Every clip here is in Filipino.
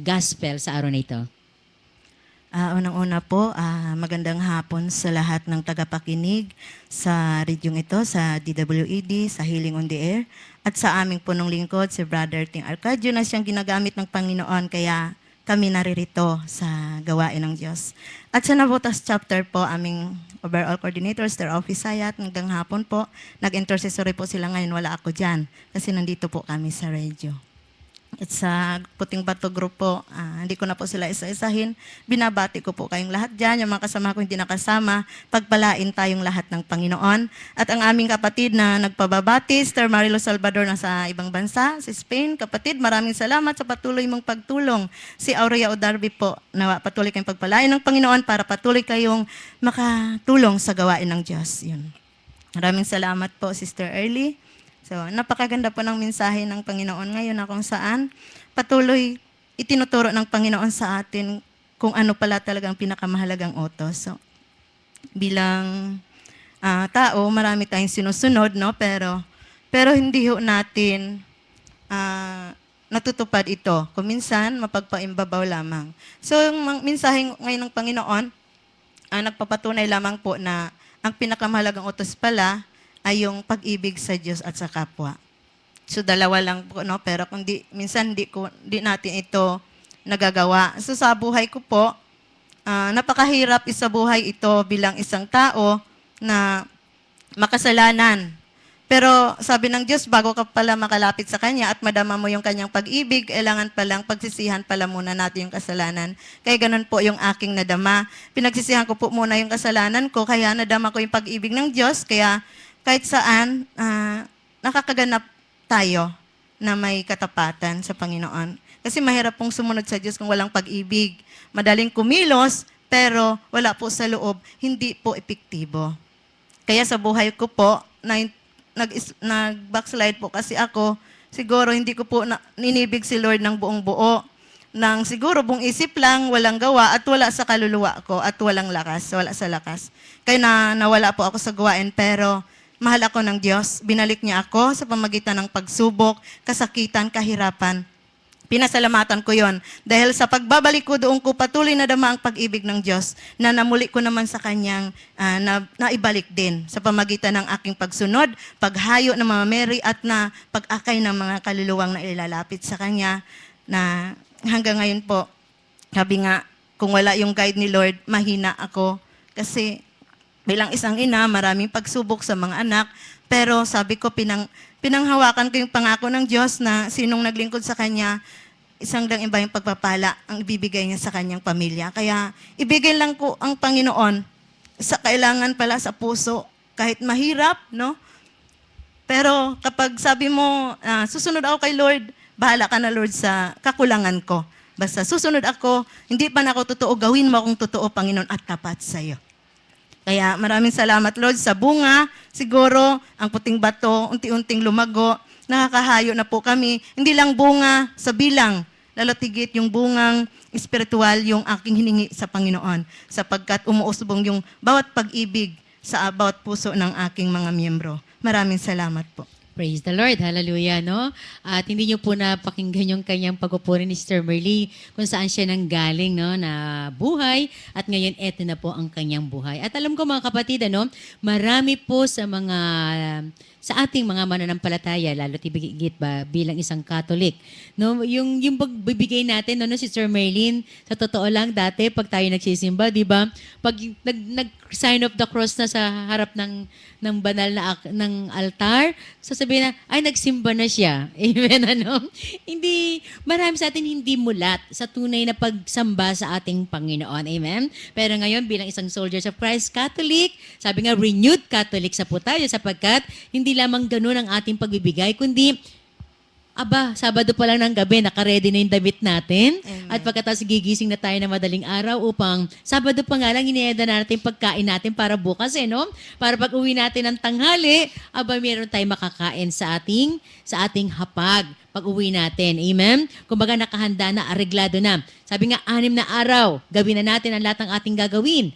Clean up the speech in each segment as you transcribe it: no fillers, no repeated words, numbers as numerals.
gospel sa araw na ito? Unang-una po, magandang hapon sa lahat ng tagapakinig sa redyong ito, sa DWED, sa Healing on the Air, at sa aming punong lingkod, si Brother Ting Arcadio, na siyang ginagamit ng Panginoon, kaya kami naririto sa gawain ng Diyos. At sa Nabotas chapter po, aming overall coordinator, Sir Office Sayat, hanggang hapon po, nag-intercessory po sila ngayon, wala ako dyan, kasi nandito po kami sa radio. At sa Puting Bato Group po, hindi ko na po sila isa-isahin. Binabati ko po kayong lahat dyan, yung mga kasama ko hindi nakasama. Pagpalain tayong lahat ng Panginoon. At ang aming kapatid na nagpababati, Sir Marilo Salvador na sa ibang bansa, sa Spain. Kapatid, maraming salamat sa patuloy mong pagtulong. Si Aurea Odarbi po, na patuloy kayong pagpalain ng Panginoon para patuloy kayong makatulong sa gawain ng Diyos. Yun. Maraming salamat po, Sister Early. So, napakaganda po ng mensahe ng Panginoon ngayon na kung saan patuloy itinuturo ng Panginoon sa atin kung ano pala talagang pinakamahalagang utos. So, bilang tao, marami tayong sinusunod, no? Pero hindi ho natin natutupad ito. Kung minsan, mapagpaimbabaw lamang. So, yung mensahe ngayon ng Panginoon, nagpapatunay lamang po na ang pinakamahalagang utos pala ay yung pag-ibig sa Diyos at sa kapwa. So, dalawa lang po, no? Pero kung minsan di natin ito nagagawa. So, sa buhay ko po, napakahirap isa buhay ito bilang isang tao na makasalanan. Pero sabi ng Diyos, bago ka pala makalapit sa Kanya at madama mo yung Kanyang pag-ibig, kailangan palang pagsisihan pala muna natin yung kasalanan. Kaya ganun po yung aking nadama. Pinagsisihan ko po muna yung kasalanan ko, kaya nadama ko yung pag-ibig ng Diyos, kaya kahit saan, nakakaganap tayo na may katapatan sa Panginoon. Kasi mahirap pong sumunod sa Diyos kung walang pag-ibig. Madaling kumilos, pero wala po sa loob, hindi po epektibo. Kaya sa buhay ko po, nag-backslide po kasi ako, siguro hindi ko po ninibig si Lord ng buong buo. Nang siguro buong isip lang, walang gawa, at wala sa kaluluwa ko, at walang lakas, wala sa lakas. Kaya nawala po ako sa gawain, pero mahal ako ng Diyos. Binalik niya ako sa pamagitan ng pagsubok, kasakitan, kahirapan. Pinasalamatan ko yon dahil sa pagbabalik ko doon ko patuloy na dama ang pag-ibig ng Diyos na namuli ko naman sa Kanyang naibalik din sa pamagitan ng aking pagsunod, paghayo ng mga Mary at na pag-akay ng mga kaluluwang na ilalapit sa Kanya na hanggang ngayon po, sabi nga, kung wala yung guide ni Lord, mahina ako kasi bilang isang ina, maraming pagsubok sa mga anak, pero sabi ko, pinanghawakan ko yung pangako ng Diyos na sinong naglingkod sa Kanya, isang dang iba yung pagpapala ang ibibigay niya sa kanyang pamilya. Kaya ibigay lang ko ang Panginoon sa kailangan pala sa puso, kahit mahirap, no? Pero kapag sabi mo, susunod ako kay Lord, bahala ka na Lord sa kakulangan ko. Basta susunod ako, hindi pa na ako totoo, gawin mo akong totoo, Panginoon, at tapat sa iyo. Kaya maraming salamat, Lord, sa bunga. Siguro, ang Puting Bato, unti-unting lumago. Nakakahayo na po kami. Hindi lang bunga sa bilang, lalo tigit yung bungang espiritual yung aking hiningi sa Panginoon. Sapagkat umuusbong yung bawat pag-ibig sa bawat puso ng aking mga miyembro. Maraming salamat po. Praise the Lord. Hallelujah, no? At hindi niyo po napakinggan yung kanyang pagpupuri ni Sister Merly kung saan siya nanggaling, no, na buhay. At ngayon, eto na po ang kanyang buhay. At alam ko mga kapatid, ano, marami po sa ating mga mananampalataya, lalo tibigit ba bilang isang Catholic. No, yung pagbibigay natin, no, si Sister Merlin, sa totoo lang dati pag tayo nagsisimba, 'di ba? Pag nag-sign of the cross na sa harap ng banal na ng altar, sasabihin na, ay nagsimba na siya. Amen, ano? Hindi marami sa atin hindi mulat sa tunay na pagsamba sa ating Panginoon. Amen. Pero ngayon bilang isang soldiers of Christ Catholic, sabi nga renewed Catholic sa po tayo sapagkat hindi lamang ganun ang ating pagbibigay, kundi, Sabado pa lang ng gabi, naka-ready na yung damit natin. Amen. At pagkatapos gigising na tayo na madaling araw upang Sabado pa nga lang inieda natin pagkain natin para bukas, no? Para pag uwi natin ng tanghali, meron tayong makakain sa ating hapag pag uwi natin. Amen? Kumbaga nakahanda na, areglado na. Sabi nga, 6 na araw, gawin na natin ang lahat ng ating gagawin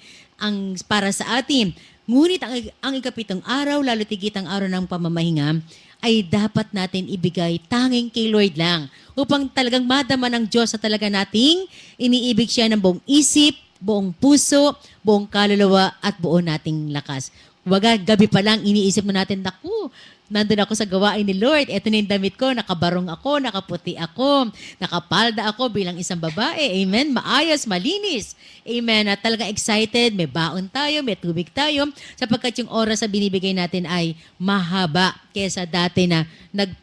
para sa atin. Ngunit ang ikapitong araw, lalo tigit ang araw ng pamamahinga, ay dapat natin ibigay tanging kay Lord lang upang talagang madama ng Diyos na talaga nating iniibig siya ng buong isip, buong puso, buong kaluluwa at buo nating lakas. Kumbaga, gabi pa lang iniisip mo natin, naku, nandun ako sa gawain ni Lord. Ito na yung damit ko, nakabarong ako, nakaputi ako, nakapalda ako bilang isang babae. Amen? Maayos, malinis. Amen? At talaga excited, may baon tayo, may tubig tayo, sapagkat yung oras na binibigay natin ay mahaba kesa dati na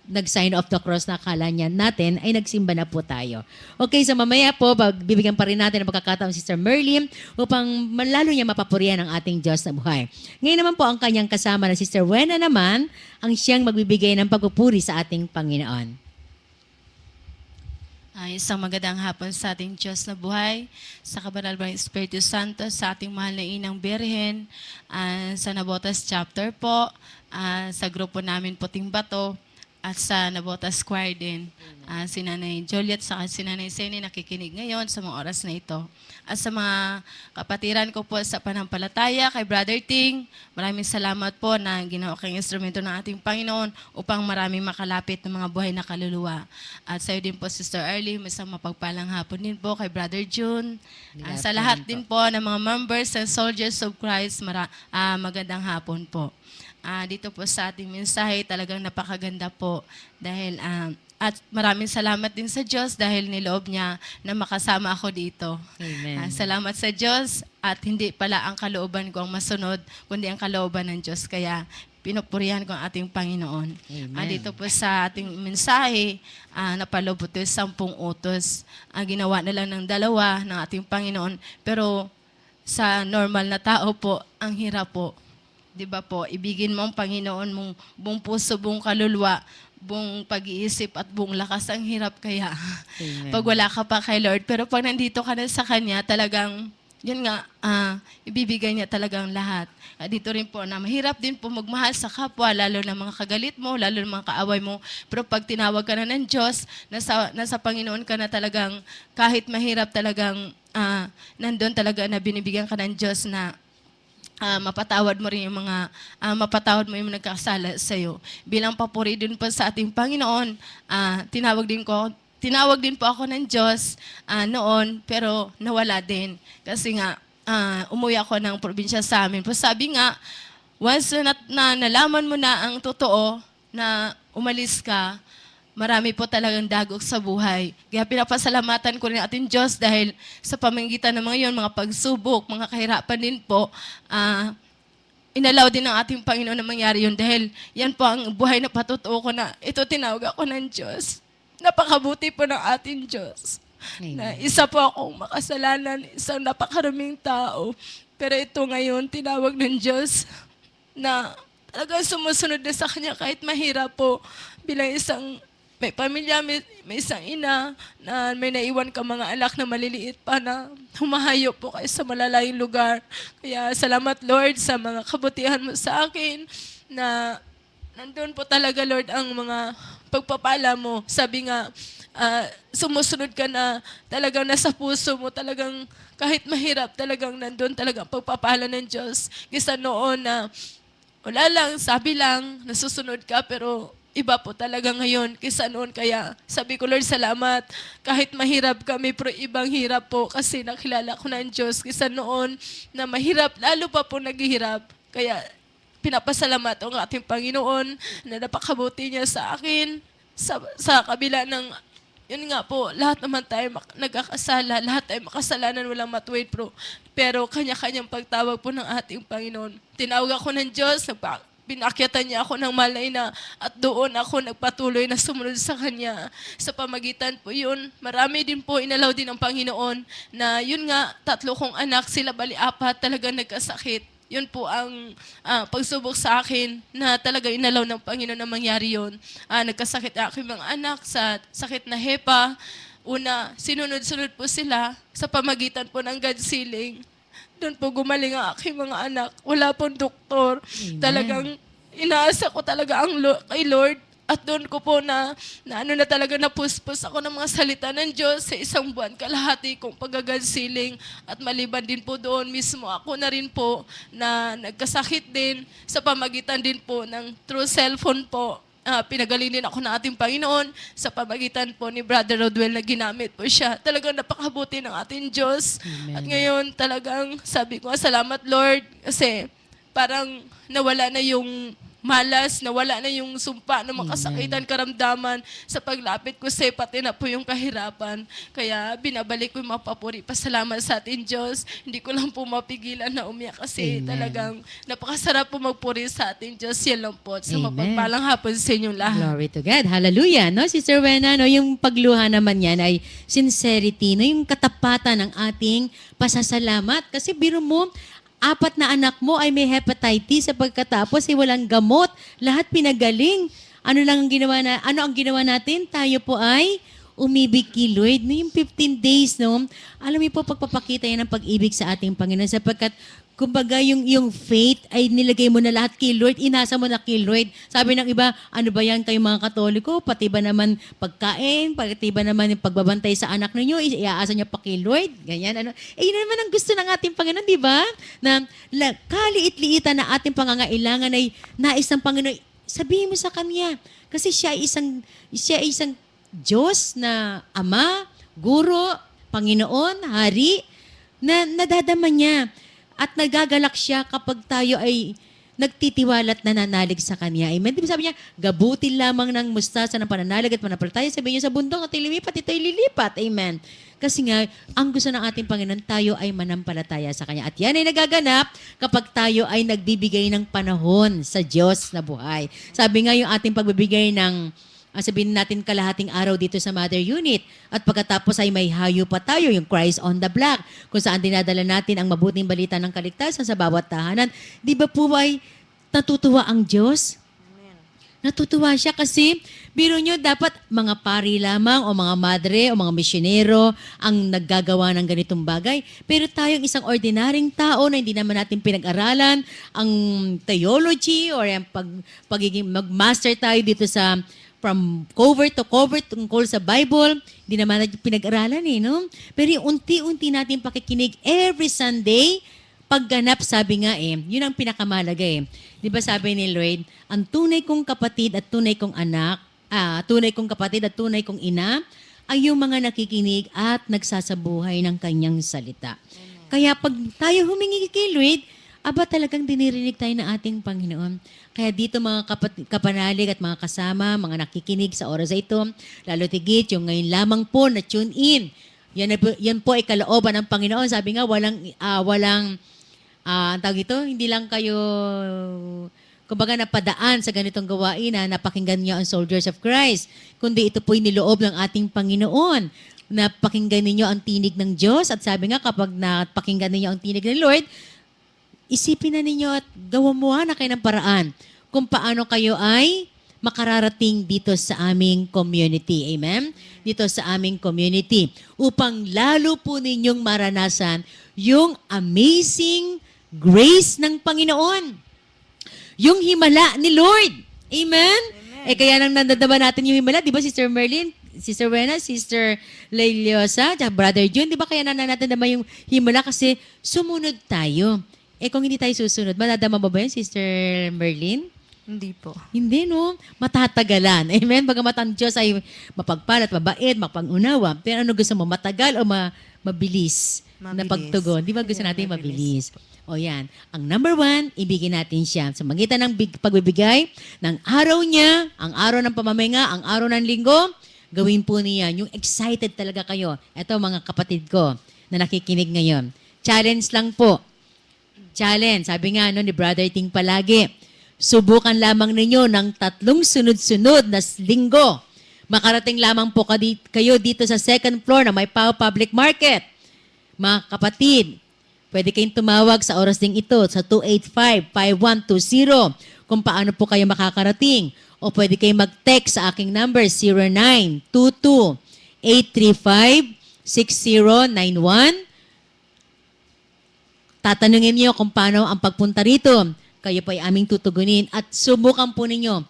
nag-sign off the cross na akala niya natin ay nagsimba na po tayo. Okay, so mamaya po, bibigyan pa rin natin ng pagkakataon si Sister Merlin upang lalo niya mapapurihan ang ating Diyos na buhay. Ngayon naman po ang kanyang kasama na Sister Wena naman, ang siyang magbibigay ng pagpupuri sa ating Panginoon. Isang magandang hapon sa ating Diyos na buhay, sa kabanal-banal Espiritu Santo, sa ating mahal na Inang Birhen, sa Nabotas Chapter po, sa grupo namin Puting Bato, at sa Nabotas Choir din. Si Nanay Joliet at si Nanay Seni nakikinig ngayon sa mga oras na ito. At sa mga kapatiran ko po sa panampalataya, kay Brother Ting, maraming salamat po na ginawa kayong instrumento ng ating Panginoon upang maraming makalapit ng mga buhay na kaluluwa. At sa iyo din po, Sister Early, isang mapagpalang hapon din po kay Brother June. Sa lahat din po ng mga members and soldiers of Christ, magandang hapon po. Dito po sa ating mensahe, talagang napakaganda po dahil at maraming salamat din sa Diyos dahil niloob niya na makasama ako dito. Amen. Salamat sa Diyos at hindi pala ang kalooban ko ang masunod, kundi ang kalooban ng Diyos. Kaya pinupurihan ko ang ating Panginoon. Amen. Dito po sa ating mensahe, napaloob po ito 10 utos. Ginawa na lang ng 2 ng ating Panginoon. Pero sa normal na tao po, ang hirap po. Di ba po, ibigin mo ang Panginoon mong buong puso, buong kaluluwa, buong pag-iisip at buong lakas. Ang hirap kaya. Amen. Pag wala ka pa kay Lord. Pero pag nandito ka na sa Kanya, talagang, yun nga, ibibigay niya talagang lahat. Dito rin po na mahirap din po magmahal sa kapwa, lalo na mga kagalit mo, lalo na mga kaaway mo. Pero pag tinawag ka na ng Diyos, nasa Panginoon ka na talagang, kahit mahirap talagang, nandun talaga na binibigyan ka ng Diyos na mapatawad mo rin yung mga mapatawad mo yung nagkasala sa iyo. Bilang papuri din po sa ating Panginoon, tinawag din po ako ng Diyos noon, pero nawala din. Kasi nga, umuwi ako ng probinsya sa amin. Pero sabi nga, once na nalaman mo na ang totoo na umalis ka, marami po talagang dagok sa buhay. Kaya pinapasalamatan ko rin ating Diyos dahil sa pamamagitan ng mga yun, mga pagsubok, mga kahirapan din po, inalaw din ng ating Panginoon na mangyari yun dahil yan po ang buhay na patutuo ko na ito tinawag ako ng Diyos. Napakabuti po ng ating Diyos. Amen. Na isa po akong makasalanan, isang napakaraming tao. Pero ito ngayon, tinawag ng Diyos na talagang sumusunod na sa Kanya kahit mahirap po bilang isang may pamilya, may isang ina na may naiwan ka mga anak na maliliit pa na humahayo po kayo sa malalayong lugar. Kaya salamat Lord sa mga kabutihan mo sa akin na nandun po talaga Lord ang mga pagpapala mo. Sabi nga, sumusunod ka na talagang nasa puso mo, talagang kahit mahirap talagang nandun talagang pagpapala ng Diyos. Kisa noon na wala lang, sabi lang, nasusunod ka pero iba po talaga ngayon kaysa noon. Kaya sabi ko, Lord, salamat. Kahit mahirap kami, pero ibang hirap po kasi nakilala ko ng Diyos kaysa noon na mahirap, lalo pa po naghihirap. Kaya pinapasalamat ang ating Panginoon na napakabuti niya sa akin sa kabila ng, yun nga po, lahat naman tayo nagkakasala, lahat tayo makasalanan, walang matuwid, pero kanya-kanyang pagtawag po ng ating Panginoon. Tinawag ako ng Diyos, pinakyatan niya ako ng malay na at doon ako nagpatuloy na sumunod sa Kanya. Sa pamagitan po yun, marami din po inalaw din ng Panginoon na yun nga, 3 kong anak, sila bali 4 talaga nagkasakit. Yun po ang pagsubok sa akin na talaga inalaw ng Panginoon na mangyari yun. Nagkasakit ang aking mga anak sa sakit na hepa. Una, sinunod-sunod po sila sa pamagitan po ng God Sealing. Doon po gumaling ang aking mga anak. Wala pong doktor. Amen. Talagang inaasa ko talaga kay Lord. At doon ko po na ano na talaga napuspos ako ng mga salita ng Diyos sa 1 buwan kalahati kong pag-God-sealing. At maliban din po doon mismo ako na rin po na nagkasakit din sa pamagitan din po ng through cellphone po. pinagaling din ako ng ating Panginoon sa pamagitan po ni Brother Rodwell na ginamit po siya. Talagang napakabuti ng ating Diyos. Amen. At ngayon talagang sabi ko, salamat Lord, kasi parang nawala na yung malas, nawala na yung sumpa ng mga kasakitan, karamdaman sa paglapit ko sa pati na po yung kahirapan. Kaya binabalik ko yung mga papuri. Pasalamat sa ating Diyos. Hindi ko lang po mapigilan na umiyak kasi Amen. talagang napakasarap po magpuri sa ating Diyos. Yan lang po. Sa Amen. mapagpalang hapon sa inyong lahat. Glory to God. Hallelujah. No, Sister Wena, no, yung pagluha naman yan ay sincerity, no, yung katapatan ng ating pasasalamat. Kasi biro mo, 4 na anak mo ay may hepatitis sa pagkatapos ay walang gamot. Lahat pinagaling. Ano ang ginawa natin? Tayo po ay umibig kay Lord. No, yung 15 days, no? Alam mo po, pagpapakita yan ng pag-ibig sa ating Panginoon sapagkat kumbaga yung faith ay nilagay mo na lahat kay Lord, inasa mo na kay Lord. Sabi ng iba, ano ba yan kayo mga Katoliko? Pati ba naman pagkain, pati ba naman yung pagbabantay sa anak ninyo, iaasa niya pa kay Lord? Ganyan, ano? Yun naman ang gusto ng ating Panginoon, di ba? Na kaliit-liitan na ating pangangailangan ay nais ng Panginoon. Sabihin mo sa Kanya. Kasi siya ay isang Diyos na Ama, Guro, Panginoon, Hari, na nadadama niya. At nagagalak siya kapag tayo ay nagtitiwala at nananalig sa Kanya. Amen. Di ba sabi niya, gabutin lamang ng mustasa ng pananalig at panampalataya. Sabi niya sa bundok at ililipat, ito'y lilipat. Amen. Kasi nga, ang gusto ng ating Panginoon, tayo ay manampalataya sa Kanya. At yan ay nagaganap kapag tayo ay nagbibigay ng panahon sa Diyos na buhay. Sabi nga yung ating pagbibigay ng sabihin natin kalahating araw dito sa Mother Unit. At pagkatapos ay may hayo pa tayo, yung Christ on the Block, kung saan dinadala natin ang mabuting balita ng kaligtasan sa bawat tahanan. Di ba po ay natutuwa ang Diyos? Natutuwa siya kasi, biro nyo, dapat mga pari lamang o mga madre o mga misyonero ang naggagawa ng ganitong bagay. Pero tayong isang ordinaryong tao na hindi naman natin pinag-aralan ang theology or ang pagiging mag-master tayo dito sa from cover to cover tungkol sa Bible, hindi naman natin pinag-aralan no? Pero yung unti-unti natin pakikinig every Sunday, pagganap, sabi nga yun ang pinakamalaga Di ba sabi ni Lord, ang tunay kong kapatid at tunay kong anak, tunay kong kapatid at tunay kong ina, ay yung mga nakikinig at nagsasabuhay ng kanyang salita. Kaya pag tayo humingi kay Lord, talagang dinirinig tayo ng ating Panginoon. Kaya dito mga kapanalig at mga kasama, mga nakikinig sa oras na ito, lalo tigit yung ngayon lamang po na tune in. Yan po ay kalooban ng Panginoon. Sabi nga, ang tawag ito, hindi lang kayo, kumbaga napadaan sa ganitong gawain na napakinggan niyo ang Soldiers of Christ, kundi ito po'y niloob ng ating Panginoon. Napakinggan ninyo ang tinig ng Diyos at sabi nga kapag napakinggan ninyo ang tinig ng Lord, isipin na ninyo at gawa na kayo ng paraan kung paano kayo ay makararating dito sa aming community. Amen? Dito sa aming community. Upang lalo po ninyong maranasan yung amazing grace ng Panginoon. Yung himala ni Lord. Amen? Kaya nang nandadama natin yung himala, di ba Sister Merlin, Sister Wena, Sister Leiliosa, Brother June, di ba kaya nananadama yung himala kasi sumunod tayo. Kung hindi tayo susunod, madadama ba yun, Sister Merlin? Hindi po. Hindi, no? Matatagalan. Amen? Bagamat ang Diyos ay mapagpalat, mabait, mapag-unawa. Pero ano gusto mo, matagal o mabilis na pagtugon? Di ba gusto natin mabilis? O yan. Ang number 1, ibigin natin siya. Sa magitan ng pagbibigay ng araw niya, ang araw ng pamamahinga, ang araw ng linggo, gawin po niya. Yung excited talaga kayo. Ito mga kapatid ko na nakikinig ngayon. Challenge lang po. Challenge. Sabi nga ni Brother Ting palagi, subukan lamang ninyo ng 3 sunod-sunod na linggo. Makarating lamang po kayo dito sa 2nd floor na may Pao Public Market. Mga kapatid, pwede kayong tumawag sa oras ding ito sa 285-5120 kung paano po kayo makakarating. O pwede kayong mag-text sa aking number 0922-835-6091. Tatanungin niyo kung paano ang pagpunta rito. Kayo po ay aming tutugunin at subukan po ninyo